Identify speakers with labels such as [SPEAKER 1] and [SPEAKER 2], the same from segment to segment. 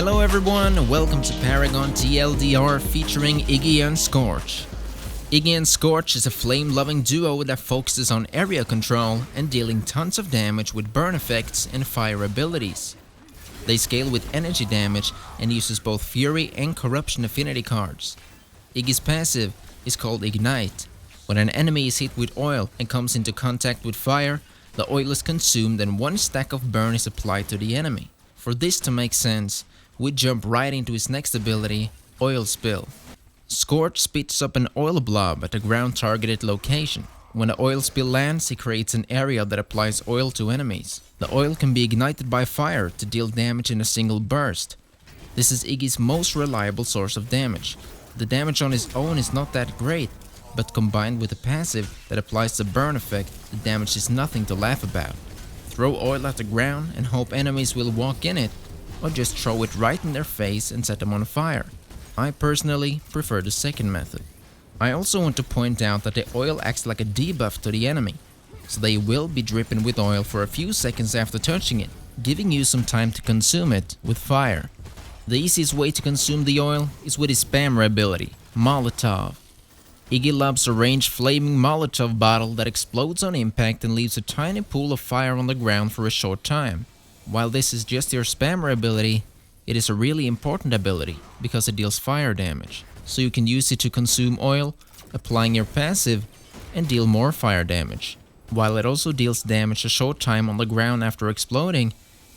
[SPEAKER 1] Hello everyone, welcome to Paragon TLDR featuring Iggy and Scorch. Iggy and Scorch is a flame-loving duo that focuses on area control and dealing tons of damage with burn effects and fire abilities. They scale with energy damage and uses both Fury and Corruption affinity cards. Iggy's passive is called Ignite. When an enemy is hit with oil and comes into contact with fire, the oil is consumed and one stack of burn is applied to the enemy. For this to make sense, we jump right into his next ability, Oil Spill. Scorch spits up an oil blob at a ground targeted location. When the oil spill lands, he creates an area that applies oil to enemies. The oil can be ignited by fire to deal damage in a single burst. This is Iggy's most reliable source of damage. The damage on his own is not that great, but combined with a passive that applies the burn effect, the damage is nothing to laugh about. Throw oil at the ground and hope enemies will walk in it, or just throw it right in their face and set them on fire. I personally prefer the second method. I also want to point out that the oil acts like a debuff to the enemy, so they will be dripping with oil for a few seconds after touching it, giving you some time to consume it with fire. The easiest way to consume the oil is with his spammer ability, Molotov. Iggy loves a ranged flaming Molotov bottle that explodes on impact and leaves a tiny pool of fire on the ground for a short time. While this is just your spammer ability, it is a really important ability because it deals fire damage, so you can use it to consume oil, applying your passive, and deal more fire damage. While it also deals damage a short time on the ground after exploding,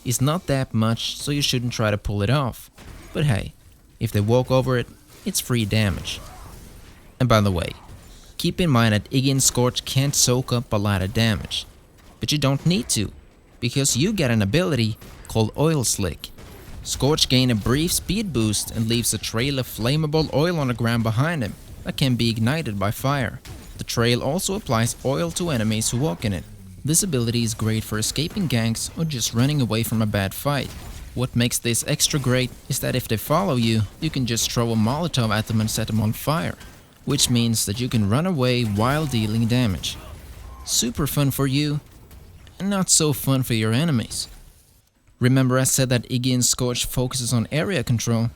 [SPEAKER 1] it's not that much, so you shouldn't try to pull it off. But hey, if they walk over it, it's free damage. And by the way, keep in mind that Iggy and Scorch can't soak up a lot of damage, but you don't need to, because you get an ability called Oil Slick. Scorch gains a brief speed boost and leaves a trail of flammable oil on the ground behind him that can be ignited by fire. The trail also applies oil to enemies who walk in it. This ability is great for escaping ganks or just running away from a bad fight. What makes this extra great is that if they follow you, you can just throw a Molotov at them and set them on fire, which means that you can run away while dealing damage. Super fun for you, and not so fun for your enemies. Remember I said that Iggy and Scorch focuses on area control?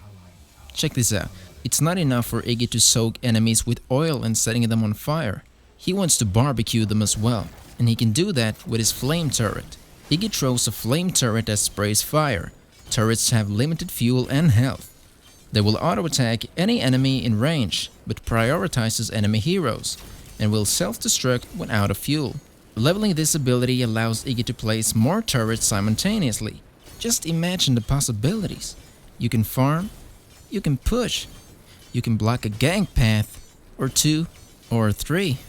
[SPEAKER 1] Check this out. It's not enough for Iggy to soak enemies with oil and setting them on fire. He wants to barbecue them as well, and he can do that with his flame turret. Iggy throws a flame turret that sprays fire. Turrets have limited fuel and health. They will auto-attack any enemy in range, but prioritizes enemy heroes, and will self-destruct when out of fuel. Leveling this ability allows Iggy to place more turrets simultaneously. Just imagine the possibilities. You can farm, you can push, you can block a gank path, or 2, or 3.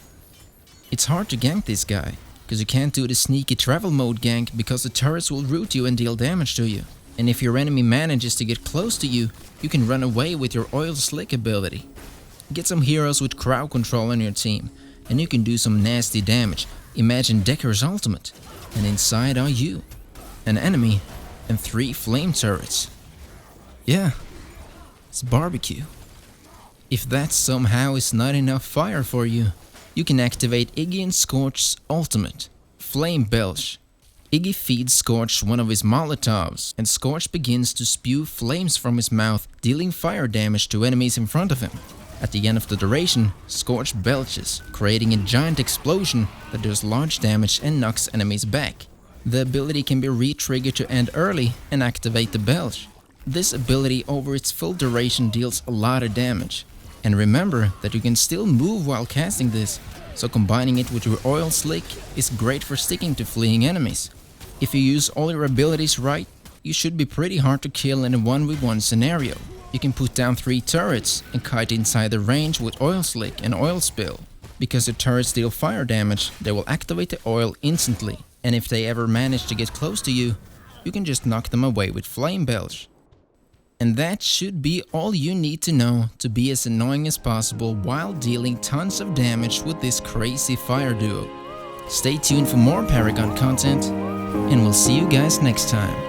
[SPEAKER 1] It's hard to gank this guy, because you can't do the sneaky travel mode gank because the turrets will root you and deal damage to you. And if your enemy manages to get close to you, you can run away with your Oil Slick ability. Get some heroes with crowd control on your team, and you can do some nasty damage. Imagine Decker's ultimate, and inside are you, an enemy, and 3 flame turrets. Yeah, it's barbecue. If that somehow is not enough fire for you, you can activate Iggy and Scorch's ultimate, Flame Belch. Iggy feeds Scorch one of his Molotovs, and Scorch begins to spew flames from his mouth, dealing fire damage to enemies in front of him. At the end of the duration, Scorch belches, creating a giant explosion that does large damage and knocks enemies back. The ability can be re-triggered to end early and activate the belch. This ability over its full duration deals a lot of damage. And remember that you can still move while casting this, so combining it with your Oil Slick is great for sticking to fleeing enemies. If you use all your abilities right, you should be pretty hard to kill in a 1v1 scenario. You can put down 3 turrets and kite inside the range with Oil Slick and Oil Spill. Because the turrets deal fire damage, they will activate the oil instantly, and if they ever manage to get close to you, you can just knock them away with Flame Belch. And that should be all you need to know to be as annoying as possible while dealing tons of damage with this crazy fire duo. Stay tuned for more Paragon content, and we'll see you guys next time.